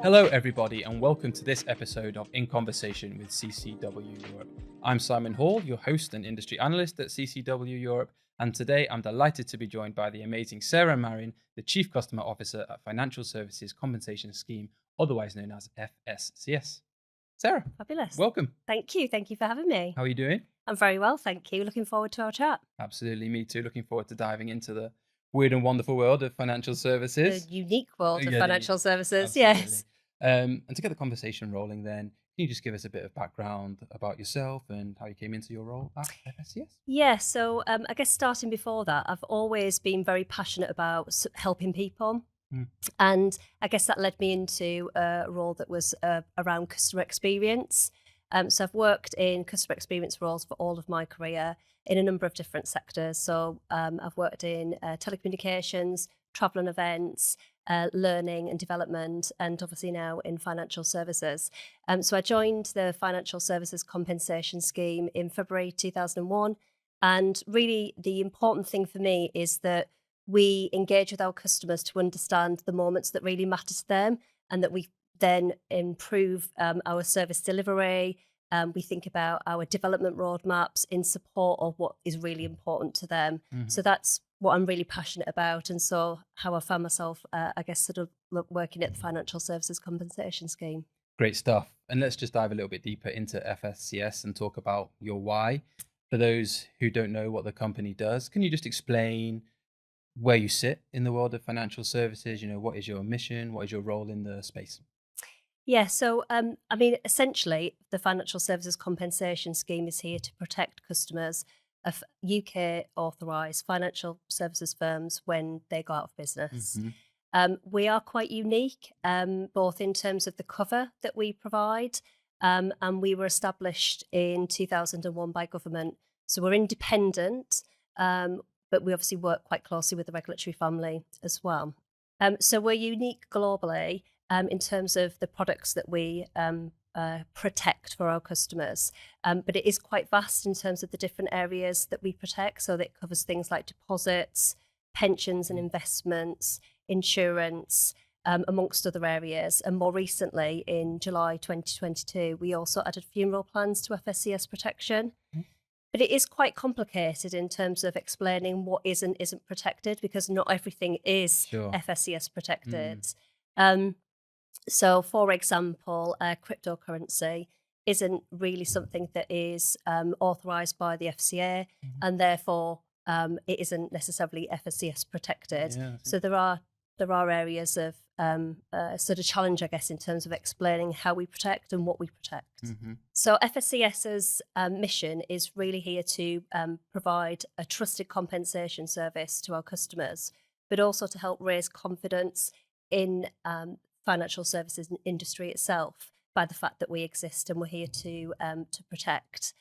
Hello, everybody, and welcome to this episode of In Conversation with CCW Europe. I'm Simon Hall, your host and industry analyst at CCW Europe, and today I'm delighted to be joined by the amazing Sarah Marin, the Chief Customer Officer at Financial Services Compensation Scheme, otherwise known as FSCS. Sarah, Fabulous. welcome. Thank you. Thank you for having me. How are you doing? I'm very well, thank you. Looking forward to our chat. Absolutely, me too. Looking forward to diving into the weird and wonderful world of financial The services. unique world of Yeah, financial services. absolutely. Yes. And to get the conversation rolling then, can you just give us a bit of background about yourself and how you came into your role at FSCS? Yeah. So I guess starting before that, I've always been very passionate about helping people. Mm. And I guess that led me into a role that was around customer experience. So I've worked in customer experience roles for all of my career in a number of different sectors. So I've worked in telecommunications, travel and events, learning and development, and obviously now in financial services. So I joined the Financial Services Compensation Scheme in February 2001. And really the important thing for me is that we engage with our customers to understand the moments that really matter to them, and that we then improve our service delivery. We think about our development roadmaps in support of what is really important to them. Mhm. So that's what I'm really passionate about. And so how I found myself, I guess, sort of working at the Financial Services Compensation Scheme. Great stuff. And let's just dive a little bit deeper into FSCS and talk about your why. For those who don't know what the company does, can you just explain where you sit in the world of financial services? You know, what is your mission? What is your role in the space? Yeah, so I mean, essentially, the Financial Services Compensation Scheme is here to protect customers of UK authorised financial services firms when they go out of business. Hmm. We are quite unique, both in terms of the cover that we provide, and we were established in 2001 by government. So we're independent, but we obviously work quite closely with the regulatory family as well. So we're unique globally in terms of the products that we protect for our customers. But it is quite vast in terms of the different areas that we protect. So that covers things like deposits, pensions and investments, insurance, amongst other areas. And more recently, in July 2022, we also added funeral plans to FSCS protection. Mhm. But it is quite complicated in terms of explaining what is and isn't protected, because not everything is Sure. FSCS Mm. protected. Um, so, for example, cryptocurrency isn't really something that is authorised by the FCA, Mhm. and therefore it isn't necessarily FSCS protected. Yeah, I see. So there are areas of sort of challenge, I guess, in terms of explaining how we protect and what we protect. Mhm. So FSCS's mission is really here to provide a trusted compensation service to our customers, but also to help raise confidence in financial services industry itself by the fact that we exist and we're here to protect.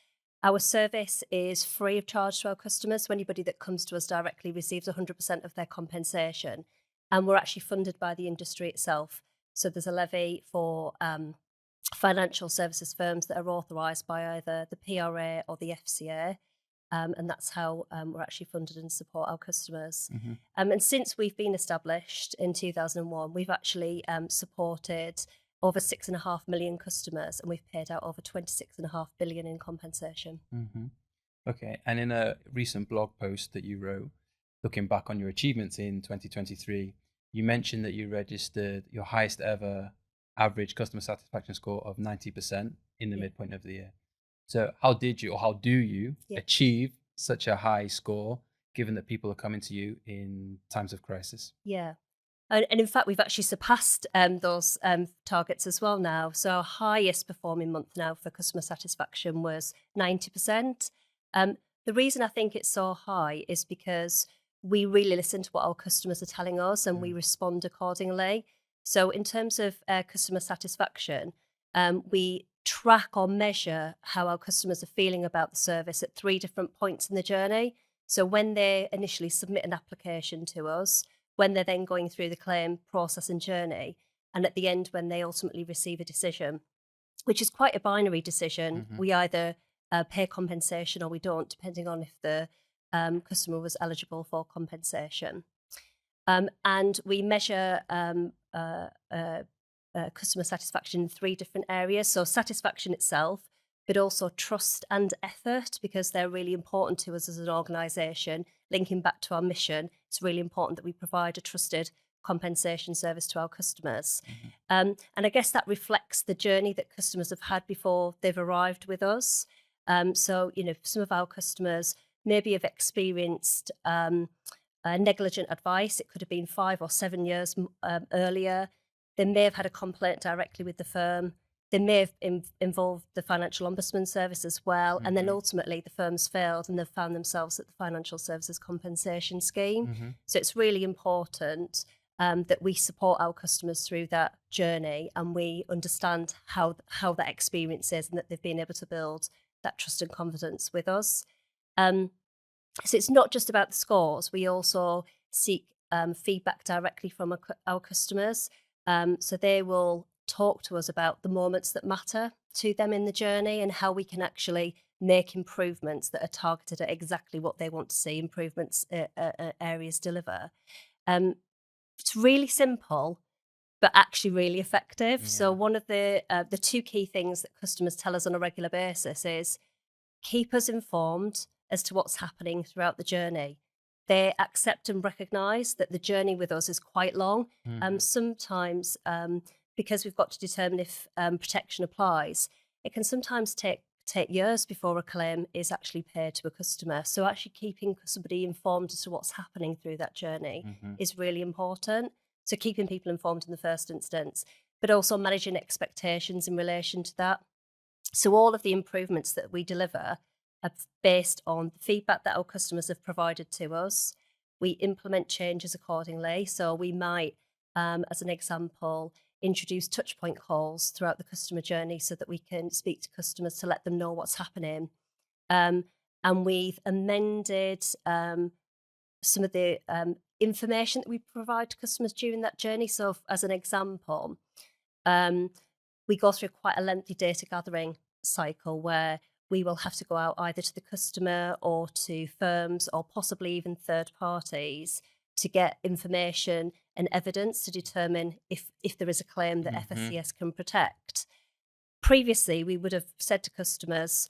Our service is free of charge to our customers, so anybody that comes to us directly receives 100% of their compensation, and we're actually funded by the industry itself. So there's a levy for financial services firms that are authorised by either the PRA or the FCA. And that's how we're actually funded and support our customers. Mhm. And since we've been established in 2001, we've actually supported over 6.5 million customers, and we've paid out over 26.5 billion in compensation. Mhm. Okay. And in a recent blog post that you wrote, looking back on your achievements in 2023, you mentioned that you registered your highest ever average customer satisfaction score of 90% in the Yeah. midpoint of the year. So, how did you or how do you Yeah. achieve such a high score given that people are coming to you in times of crisis? Yeah. And in fact, we've actually surpassed those targets as well now. So our highest performing month now for customer satisfaction was 90%. The reason I think it's so high is because we really listen to what our customers are telling us and we Mm. respond accordingly. So in terms of customer satisfaction, we track or measure how our customers are feeling about the service at 3 different points in the journey. So when they initially submit an application to us, when they're then going through the claim process and journey, and at the end when they ultimately receive a decision, which is quite a binary decision. Mhm. We either pay compensation or we don't, depending on if the customer was eligible for compensation. And we measure customer satisfaction in 3 different areas. So satisfaction itself, but also trust and effort, because they're really important to us as an organisation. Linking back to our mission, it's really important that we provide a trusted compensation service to our customers. And I guess that reflects the journey that customers have had before they've arrived with us. So, some of our customers maybe have experienced negligent advice. It could have been 5 or 7 years earlier. They may have had a complaint directly with the firm. They may have involved the Financial Ombudsman Service as well. And then ultimately the firm's failed and they've found themselves at the Financial Services Compensation Scheme. So it's really important that we support our customers through that journey and we understand how that experience is and that they've been able to build that trust and confidence with us. So it's not just about the scores. We also seek feedback directly from our customers. So they will talk to us about the moments that matter to them in the journey and how we can actually make improvements that are targeted at exactly what they want to see improvements areas deliver. It's really simple, but actually really effective. Yeah. So one of the 2 key things that customers tell us on a regular basis is keep us informed as to what's happening throughout the journey. They accept and recognise that the journey with us is quite long. Sometimes, because we've got to determine if protection applies, it can sometimes take years before a claim is actually paid to a customer. So actually keeping somebody informed as to what's happening through that journey is really important. So keeping people informed in the first instance, but also managing expectations in relation to that. So all of the improvements that we deliver are based on the feedback that our customers have provided to us. We implement changes accordingly. So we might, as an example, introduce touchpoint calls throughout the customer journey so that we can speak to customers to let them know what's happening. And we've amended some of the information that we provide to customers during that journey. So as an example, we go through quite a lengthy data gathering cycle where we will have to go out either to the customer or to firms or possibly even third parties to get information and evidence to determine if there is a claim that FSCS can protect. Previously, we would have said to customers,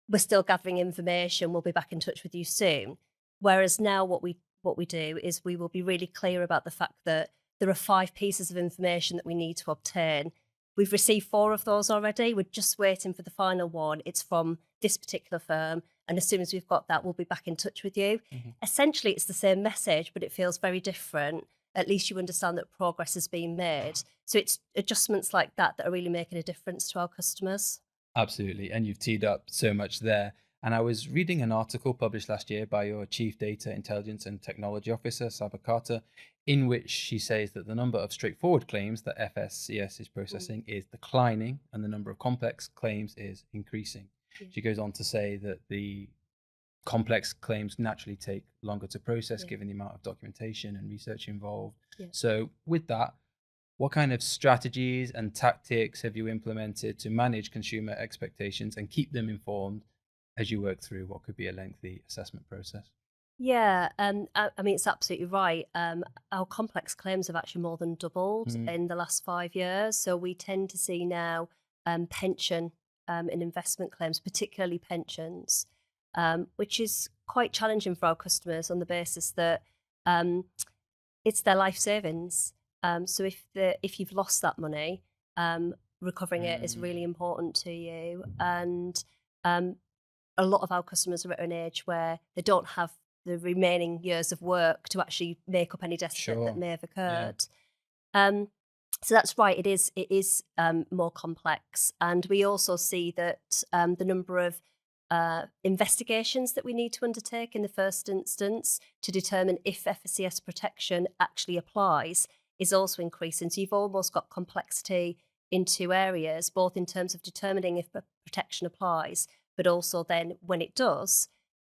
we're still gathering information, we'll be back in touch with you soon. Whereas now what we do is we will be really clear about the fact that there are 5 pieces of information that we need to obtain. We've received 4 of those already. We're just waiting for the final one. It's from this particular firm. And as soon as we've got that, we'll be back in touch with you. Essentially, it's the same message, but it feels very different. At least you understand that progress is being made. So it's adjustments like that that are really making a difference to our customers. Absolutely. And you've teed up so much there. And I was reading an article published last year by your Chief Data Intelligence and Technology Officer, Sarah Marin, in which she says that the number of straightforward claims that FSCS is processing is declining and the number of complex claims is increasing. Yeah. She goes on to say that the complex claims naturally take longer to process given the amount of documentation and research involved. Yeah. So with that, what kind of strategies and tactics have you implemented to manage consumer expectations and keep them informed as you work through what could be a lengthy assessment process? Yeah, I mean, it's absolutely right. Our complex claims have actually more than doubled in the last 5 years. So we tend to see now pension and investment claims, particularly pensions, which is quite challenging for our customers on the basis that it's their life savings. So if you've lost that money, recovering it is really important to you. And a lot of our customers are at an age where they don't have the remaining years of work to actually make up any deficit that may have occurred. Yeah. So that's right. It is more complex, and we also see that the number of investigations that we need to undertake in the first instance to determine if FSCS protection actually applies is also increasing. So you've almost got complexity in 2 areas, both in terms of determining if protection applies, but also then when it does,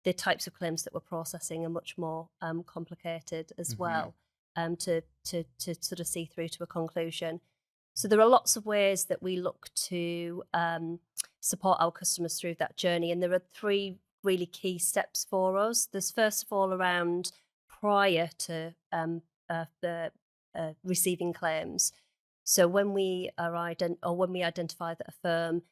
the types of claims that we're processing are much more complicated as well to sort of see through to a conclusion. So there are lots of ways that we look to support our customers through that journey. And there are 3 really key steps for us. There's first of all around prior to receiving claims. So when we are when we identify that a firm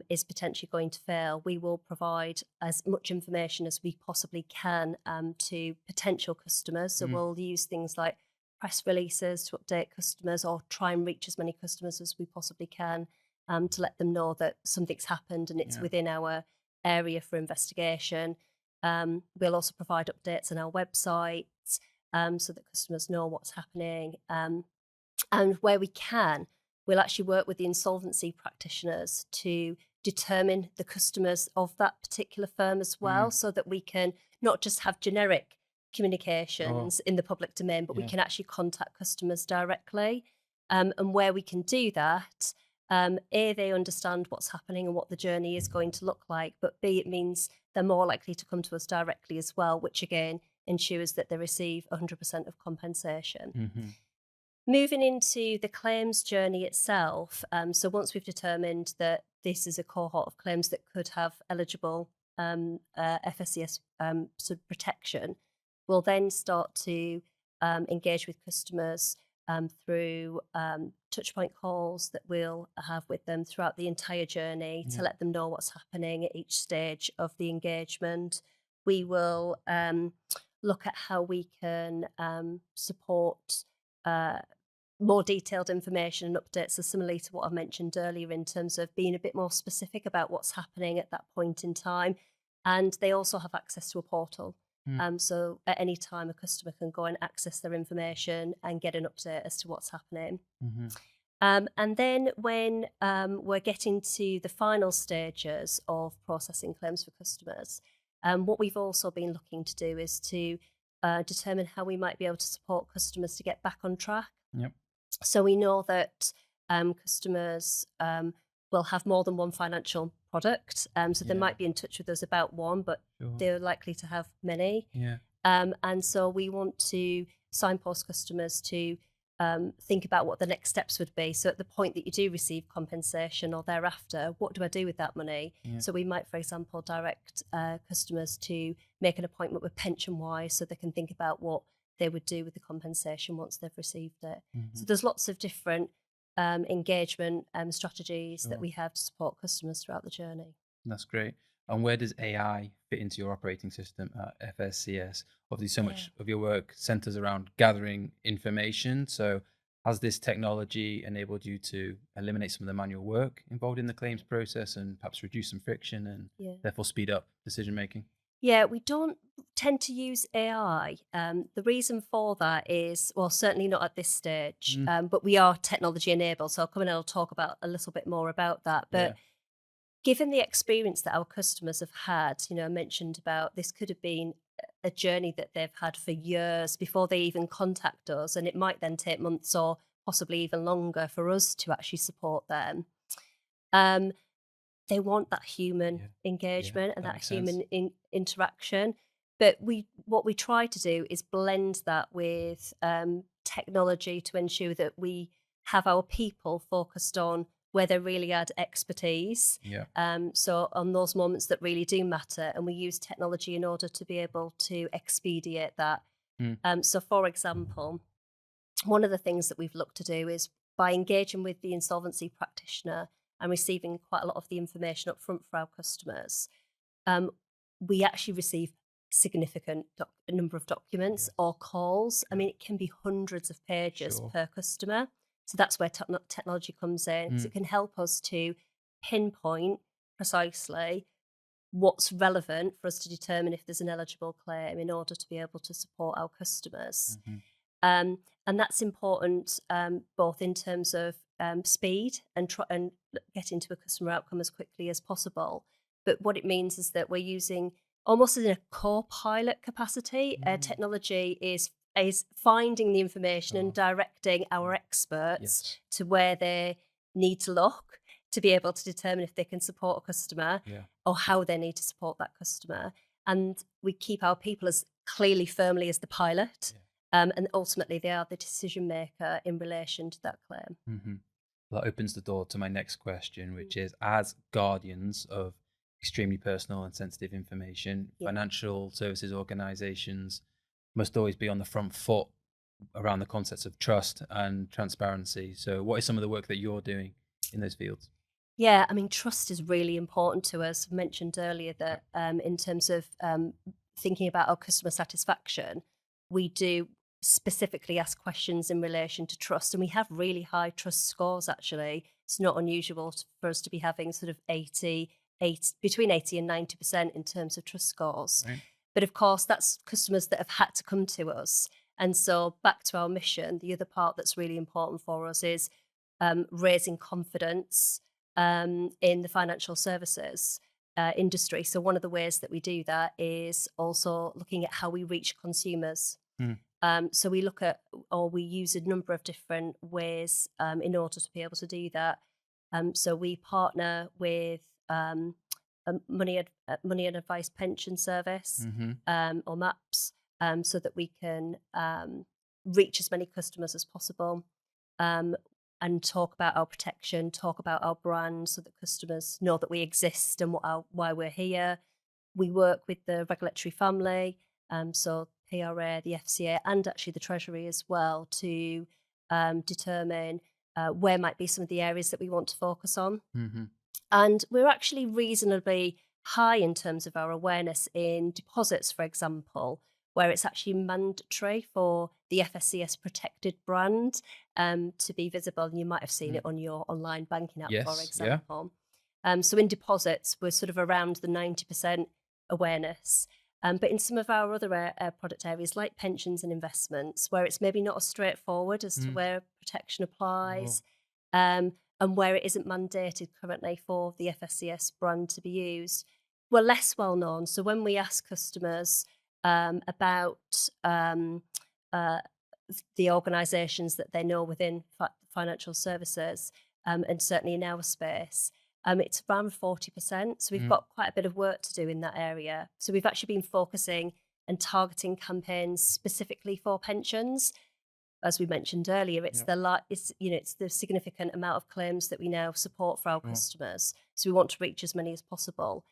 is potentially going to fail, we will provide as much information as we possibly can to potential customers. So Mm. we'll use things like press releases to update customers, or try and reach as many customers as we possibly can to let them know that something's happened and it's Yeah. within our area for investigation. We'll also provide updates on our website so that customers know what's happening. And where we can, we'll actually work with the insolvency practitioners to determine the customers of that particular firm as well, Mm. so that we can not just have generic Sure. communications in the public domain, but we Yeah. can actually contact customers directly. And where we can do that, A, they understand what's happening and what the journey is going to look like, but B, it means they're more likely to come to us directly as well, which again ensures that they receive 100% of compensation. Hmm. Moving into the claims journey itself, so once we've determined that this is a cohort of claims that could have eligible FSCS sort of protection, we'll then start to engage with customers through touchpoint calls that we'll have with them throughout the entire journey to Yeah. let them know what's happening at each stage of the engagement. We will look at how we can support uh, more detailed information and updates. So similarly to what I mentioned earlier in terms of being a bit more specific about what's happening at that point in time. And they also have access to a portal. Mm. So at any time, a customer can go and access their information and get an update as to what's happening. Hmm. And then when we're getting to the final stages of processing claims for customers, what we've also been looking to do is to determine how we might be able to support customers to get back on track. Yep. So we know that customers will have more than one financial product. So they Yeah. might be in touch with us about one, but Sure. they're likely to have many. Yeah. And so we want to signpost customers to think about what the next steps would be. So at the point that you do receive compensation or thereafter, what do I do with that money? Yeah. So we might, for example, direct customers to make an appointment with PensionWise so they can think about what they would do with the compensation once they've received it. So Hmm. there's lots of different engagement strategies that Sure. we have to support customers throughout the journey. That's great. And where does AI fit into your operating system at FSCS? Obviously, so Yeah. much of your work centers around gathering information. So, has this technology enabled you to eliminate some of the manual work involved in the claims process and perhaps reduce some friction and Yeah. therefore speed up decision making? Yeah, we don't tend to use AI. The reason for that is, well, certainly not at this stage, Mm. but we are technology enabled. So I'll come in and I'll talk about a little bit more about that. Yeah. But given the experience that our customers have had, I mentioned about this could have been a journey that they've had for years before they even contact us. And it might then take months or possibly even longer for us to actually support them. Um, they want that human Yeah. Yeah. engagement and That that makes sense. human interaction. But what we try to do is blend that with technology to ensure that we have our people focused on where they really add expertise. Yeah. So on those moments that really do matter, and we use technology in order to be able to expedite that. Mm. So for example, one of the things that we've looked to do is by engaging with the insolvency practitioner and receiving quite a lot of the information up front for our customers, we actually receive significant number of documents Yeah. or calls. I Yeah. mean, it can be hundreds of pages Sure. per customer. So that's where technology comes in, because Mm. it can help us to pinpoint precisely what's relevant for us to determine if there's an eligible claim in order to be able to support our customers. Hmm. And that's important both in terms of speed and getting to a customer outcome as quickly as possible. But what it means is that we're using almost in a co-pilot capacity. Mm. Technology is finding the information and Sure. directing our Yeah. experts Yes. to where they need to look to be able to determine if they can support a customer Yeah. or how they need to support that customer. And we keep our people as clearly, firmly as the pilot. Yeah. And ultimately, they are the decision maker in relation to that claim. Hmm. Well, that opens the door to my next question, which is, as guardians of extremely personal and sensitive information, Yeah. financial services organizations must always be on the front foot around the concepts of trust and transparency. So, what is some of the work that you're doing in those fields? Yeah, I mean, trust is really important to us. I mentioned earlier Yeah. that in terms of thinking about our customer satisfaction, we do specifically ask questions in relation to trust, and we have really high trust scores, actually. It's not unusual for us to be having sort of 80, between 80 and 90% in terms of trust scores. Right. But of course, that's customers that have had to come to us. And so, back to our mission, the other part that's really important for us is raising confidence in the financial services industry. So, one of the ways that we do that is also looking at how we reach consumers. Mm. So, we look at, or we use a number of different ways in order to be able to do that. So, we partner with a money and advice pension service, Mm-hmm. or MAPS, so that we can reach as many customers as possible. Um, and talk about our protection, talk about our brand so that customers know that we exist and why we're here. We work with the regulatory family, so PRA, the FCA, and actually the Treasury as well to determine where might be some of the areas that we want to focus on. Mm-hmm. And we're actually reasonably high in terms of our awareness in deposits, for example, where it's actually mandatory for the FSCS protected brand to be visible. And you might have seen it on your online banking app, for Yes. Yeah. example. So in deposits, we're sort of around the 90% awareness. But in some of our other product areas, like pensions and investments, where it's maybe not as straightforward as to where protection applies, and where it isn't mandated currently for the FSCS brand to be used, we're less well known. So when we ask customers about uh, the organisations that they know within financial services, and certainly in our space, it's around 40%. So we've got quite a bit of work to do in that area. So we've actually been focusing and targeting campaigns specifically for pensions. As we mentioned earlier, it's it's the significant amount of claims that we now support for our customers. So we want to reach as many as possible.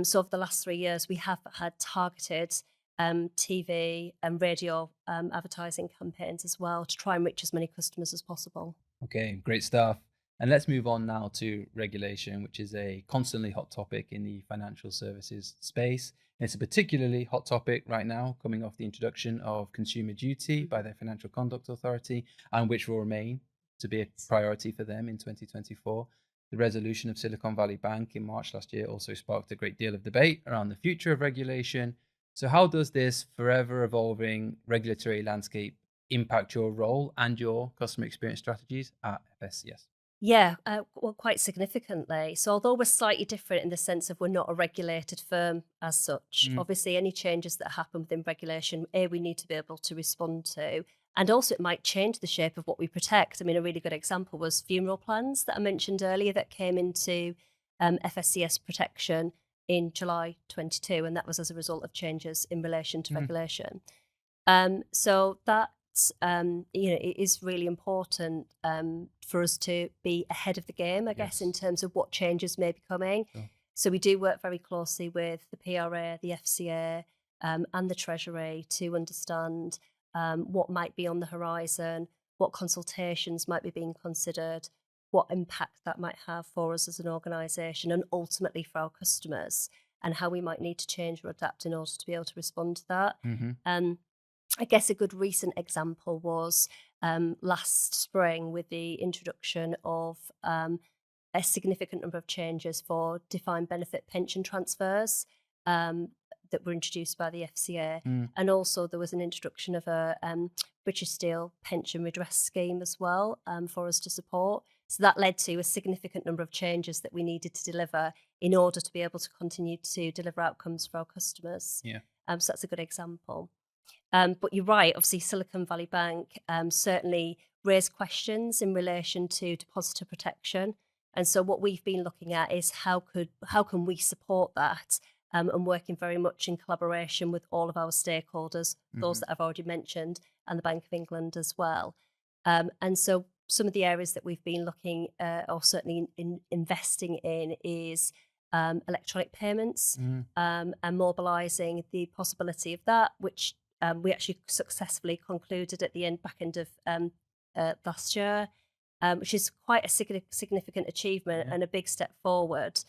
So over the last 3 years, we have had targeted TV and radio advertising campaigns as well to try and reach as many customers as possible. Okay, great stuff. And let's move on now to regulation, which is a constantly hot topic in the financial services space. It's a particularly hot topic right now, coming off the introduction of Consumer Duty by the Financial Conduct Authority, and which will remain to be a priority for them in 2024. The resolution of Silicon Valley Bank in March last year also sparked a great deal of debate around the future of regulation. So, how does this forever evolving regulatory landscape impact your role and your customer experience strategies at FSCS? Yeah, well, quite significantly. So, although we're slightly different in the sense of we're not a regulated firm as such, obviously, any changes that happen within regulation, we need to be able to respond to. And also, it might change the shape of what we protect. I mean, a really good example was funeral plans that I mentioned earlier that came into FSCS protection in July 22, and that was as a result of changes in relation to regulation. So that it is really important for us to be ahead of the game, I guess, in terms of what changes may be coming. Sure. So we do work very closely with the PRA, the FCA, and the Treasury to understand what might be on the horizon, what consultations might be being considered, what impact that might have for us as an organisation, and ultimately for our customers, and how we might need to change or adapt in order to be able to respond to that. I guess a good recent example was last spring with the introduction of a significant number of changes for defined benefit pension transfers that were introduced by the FCA. And also there was an introduction of a British Steel pension redress scheme as well for us to support. So that led to a significant number of changes that we needed to deliver in order to be able to continue to deliver outcomes for our customers. Yeah. So that's a good example. But you're right, obviously Silicon Valley Bank certainly raised questions in relation to depositor protection. And so what we've been looking at is how can we support that, and working very much in collaboration with all of our stakeholders, those that I've already mentioned, and the Bank of England as well. And so some of the areas that we've been looking or certainly investing in is electronic payments, and mobilising the possibility of that, which we actually successfully concluded at the back end of last year, which is quite a significant achievement and a big step forward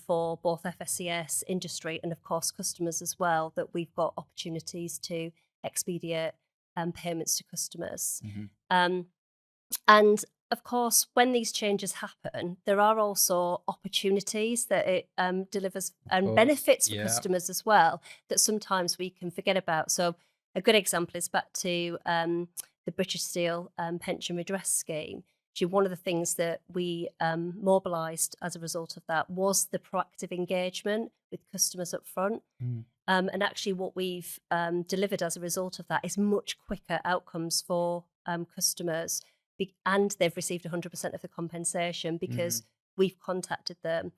for both FSCS, industry, and of course customers as well, that we've got opportunities to expedite payments to customers. And of course, when these changes happen, there are also opportunities that it delivers and benefits for customers as well that sometimes we can forget about. So a good example is back to the British Steel pension redress scheme. Actually, one of the things that we mobilised as a result of that was the proactive engagement with customers up front. And actually what we've delivered as a result of that is much quicker outcomes for customers. And they've received 100% of the compensation because we've contacted them.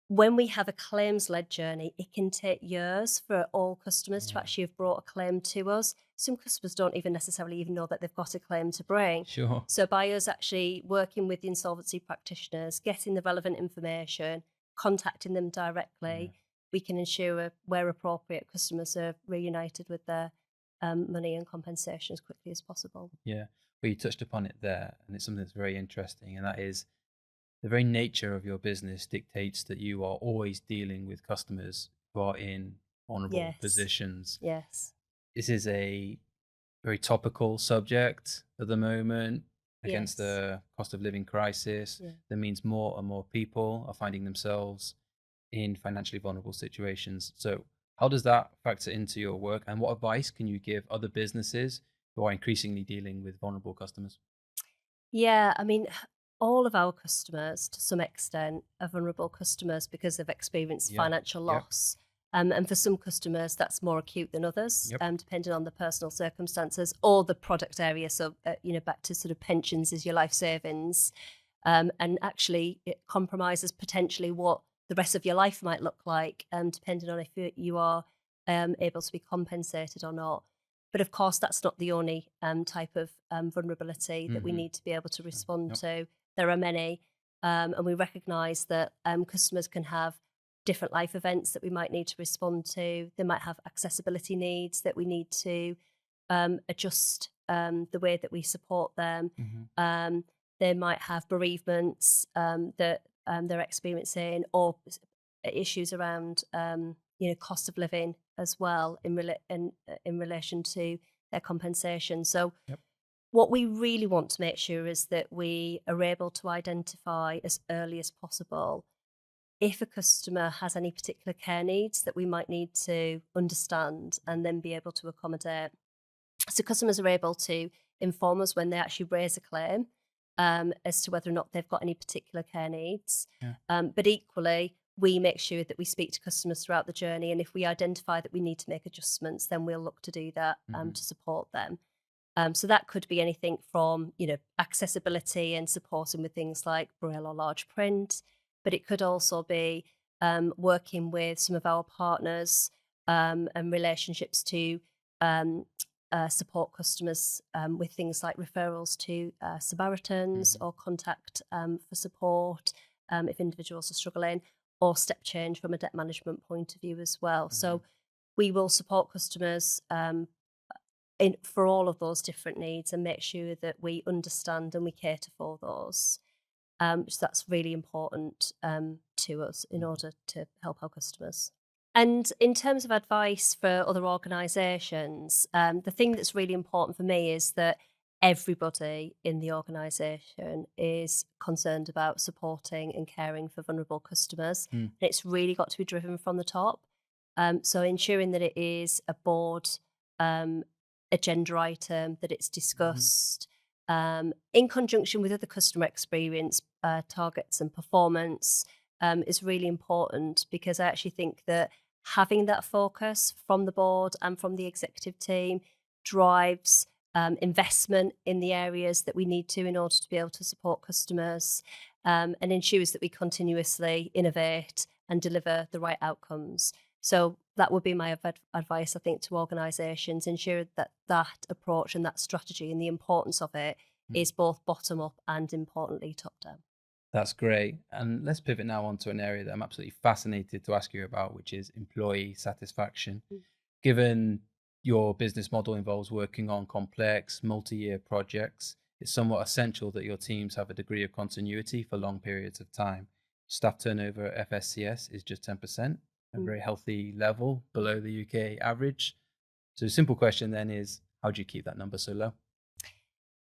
When we have a claims-led journey, it can take years for all customers to actually have brought a claim to us. Some customers don't even necessarily even know that they've got a claim to bring. Sure. So by us actually working with the insolvency practitioners, getting the relevant information, contacting them directly, we can ensure where appropriate customers are reunited with their money and compensation as quickly as possible. Yeah, well, you touched upon it there, and it's something that's very interesting, and that is the very nature of your business dictates that you are always dealing with customers who are in vulnerable positions. Yes. This is a very topical subject at the moment against the cost of living crisis. That means more and more people are finding themselves in financially vulnerable situations. So how does that factor into your work, and what advice can you give other businesses who are increasingly dealing with vulnerable customers? Yeah, I mean, all of our customers, to some extent, are vulnerable customers because they've experienced financial loss. And for some customers, that's more acute than others, depending on the personal circumstances or the product area. So, back to sort of pensions is your life savings. And actually, it compromises potentially what the rest of your life might look like, depending on if you are able to be compensated or not. But of course, that's not the only type of vulnerability that we need to be able to respond to. There are many, and we recognise that customers can have different life events that we might need to respond to. They might have accessibility needs that we need to adjust the way that we support them. They might have bereavements that they're experiencing, or issues around cost of living as well in relation to their compensation. So what we really want to make sure is that we are able to identify as early as possible if a customer has any particular care needs that we might need to understand and then be able to accommodate. So customers are able to inform us when they actually raise a claim as to whether or not they've got any particular care needs. But equally, we make sure that we speak to customers throughout the journey, and if we identify that we need to make adjustments, then we'll look to do that to support them. So that could be anything from, accessibility and supporting with things like Braille or large print, but it could also be working with some of our partners and relationships to support customers with things like referrals to Samaritans or contact for support if individuals are struggling, or step change from a debt management point of view as well. So we will support customers for all of those different needs and make sure that we understand and we cater for those. So that's really important to us in order to help our customers. And in terms of advice for other organisations, the thing that's really important for me is that everybody in the organisation is concerned about supporting and caring for vulnerable customers. And it's really got to be driven from the top. So ensuring that it is a board agenda item, that it's discussed in conjunction with other customer experience targets and performance is really important, because I actually think that having that focus from the board and from the executive team drives investment in the areas that we need to in order to be able to support customers, and ensures that we continuously innovate and deliver the right outcomes. So that would be my advice, I think, to organisations: ensure that that approach and that strategy and the importance of it is both bottom up and, importantly, top down. That's great. And let's pivot now onto an area that I'm absolutely fascinated to ask you about, which is employee satisfaction. Given your business model involves working on complex multi-year projects, it's somewhat essential that your teams have a degree of continuity for long periods of time. Staff turnover at FSCS is just 10%, a Mm. very healthy level below the UK average. So the simple question then is, how do you keep that number so low?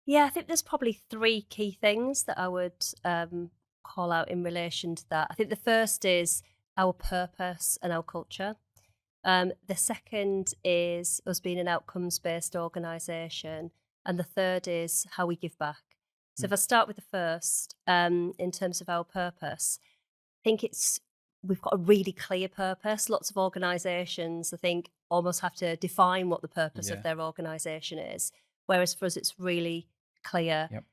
Yeah, I think there's probably three key things that I would call out in relation to that. I think the first is our purpose and our culture. The second is us being an outcomes based organisation. And the third is how we give back. So Mm. if I start with the first, in terms of our purpose, I think we've got a really clear purpose. Lots of organisations, I think, almost have to define what the purpose of Yeah. their organisation is. Whereas for us, it's really clear, Yep.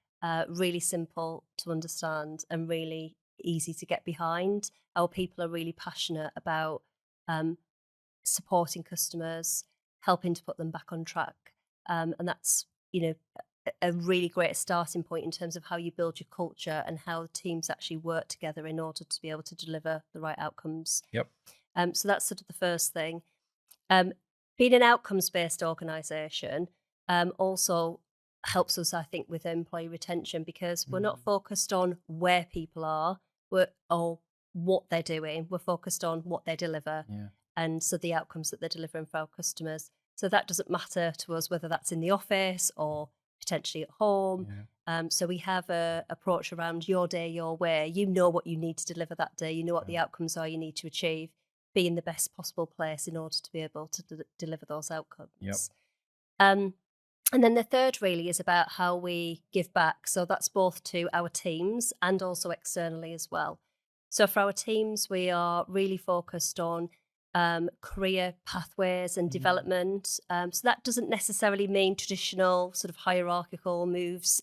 really simple to understand, and really easy to get behind. Our people are really passionate about um, supporting customers, helping to put them back on track. And that's, a really great starting point in terms of how you build your culture and how the teams actually work together in order to be able to deliver the right outcomes. Yep. So that's sort of the first thing. Um, Being an outcomes based organisation also helps us, I think, with employee retention because we're not Mm. focused on where people are or what they're doing. We're focused on what they deliver, Yeah. and so the outcomes that they're delivering for our customers. So that doesn't matter to us whether that's in the office or potentially at home. Yeah. So we have a approach around your day, your way. You know what you need to deliver that day. You know what Yeah. the outcomes are you need to achieve. Be in the best possible place in order to be able to deliver those Yep. outcomes. Um, and then the third really is about how we give back. So that's both to our teams and also externally as well. So for our teams, we are really focused on career pathways and Mm. development. So that doesn't necessarily mean traditional sort of hierarchical moves,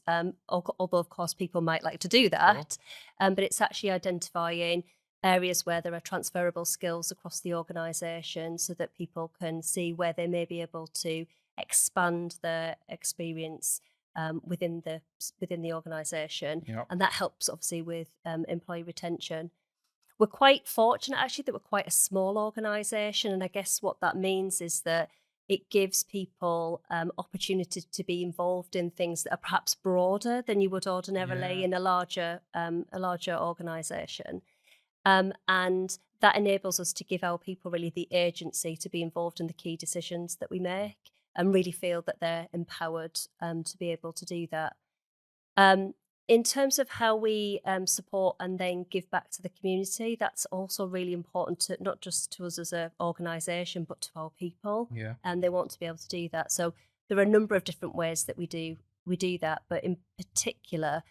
although of course people might like to do Sure. that. But it's actually identifying areas where there are transferable skills across the organisation so that people can see where they may be able to expand their experience within the organisation, Yep. and that helps obviously with employee retention. We're quite fortunate actually that we're quite a small organisation, and I guess what that means is that it gives people opportunity to be involved in things that are perhaps broader than you would ordinarily Yeah. in a larger organisation. And that enables us to give our people really the agency to be involved in the key decisions that we make and really feel that they're empowered to be able to do that. Um, in terms of how we support and then give back to the community, that's also really important to not just to us as an organisation, but to our people, Yeah. and they want to be able to do that. So there are a number of different ways that we do that, but in particular,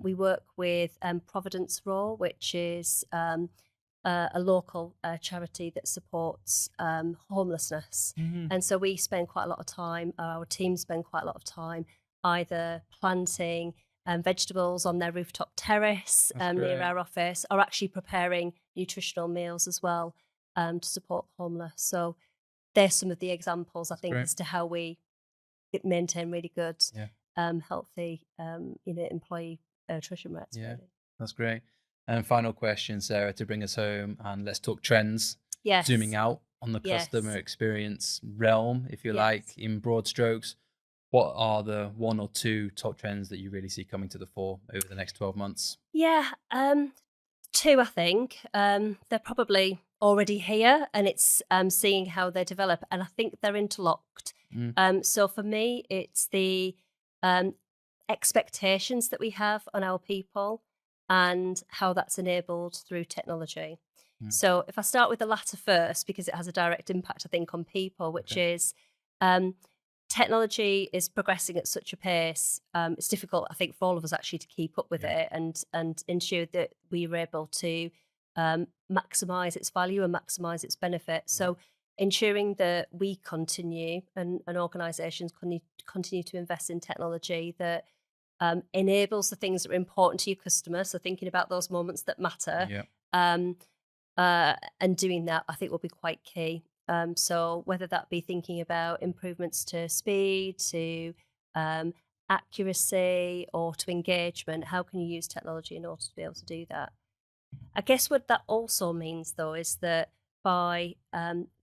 we work with Providence Raw, which is a local charity that supports homelessness. Mhm. And so we spend quite a lot of time, our team spend quite a lot of time either planting vegetables on their rooftop terrace That's near great. our office, or actually preparing nutritional meals as well to support homeless. So there's some of the examples I That's think great. as to how we maintain really good, Yeah. healthy, employee attrition rates. Yeah. Really, That's great. And final question, Sarah, to bring us home, and let's talk trends. Zooming yes, out on the customer yes, experience realm, if you like, yes. in broad strokes, what are the one or two top trends that you really see coming to the fore over the next 12 months? Yeah, two, I think. They're probably already here, and it's seeing how they develop, and I think they're interlocked. Mm. So for me, it's the um, expectations that we have on our people and how that's enabled through technology. Mm. So if I start with the latter first, because it has a direct impact, I think, on people, which Okay. is um, technology is progressing at such a pace. It's difficult, I think, for all of us actually to keep up with Yeah. it and ensure that we are able to maximize its value and maximize its benefit. Yeah. So ensuring that we continue and organisations continue to invest in technology that enables the things that are important to your customer. So thinking about those moments that matter, Yeah. um, and doing that, I think will be quite key. So whether that be thinking about improvements to speed, to um, accuracy, or to engagement, how can you use technology in order to be able to do that? I guess what that also means, though, is that by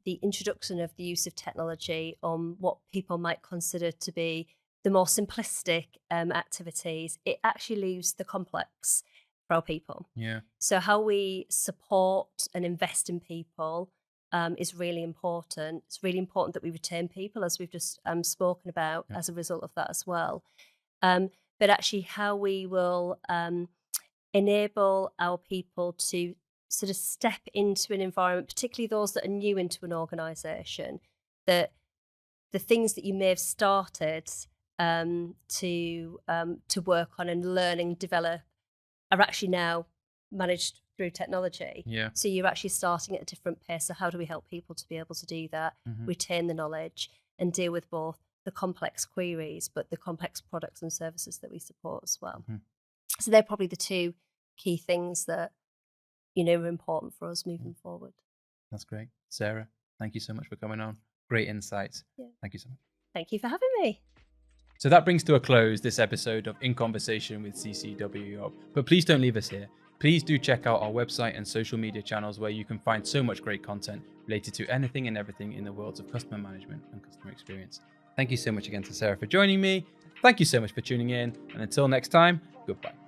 the introduction of the use of technology on what people might consider to be the more simplistic activities, it actually leaves the complex for our people. Yeah. So how we support and invest in people is really important. It's really important that we retain people, as we've just spoken about, as a result of that as well. But actually how we will enable our people to sort of step into an environment, particularly those that are new into an organisation, that the things that you may have started to work on and learn and develop are actually now managed through technology. Yeah. So you're actually starting at a different pace. So how do we help people to be able to do that, retain the knowledge, and deal with both the complex queries, but the complex products and services that we support as well? So they're probably the two key things that, are important for us moving forward. That's great. Sarah, thank you so much for coming on. Great insights. Yeah. Thank you so much. Thank you for having me. So that brings to a close this episode of In Conversation with CCW Europe. But please don't leave us here. Please do check out our website and social media channels, where you can find so much great content related to anything and everything in the worlds of customer management and customer experience. Thank you so much again to Sarah for joining me. Thank you so much for tuning in. And until next time, goodbye.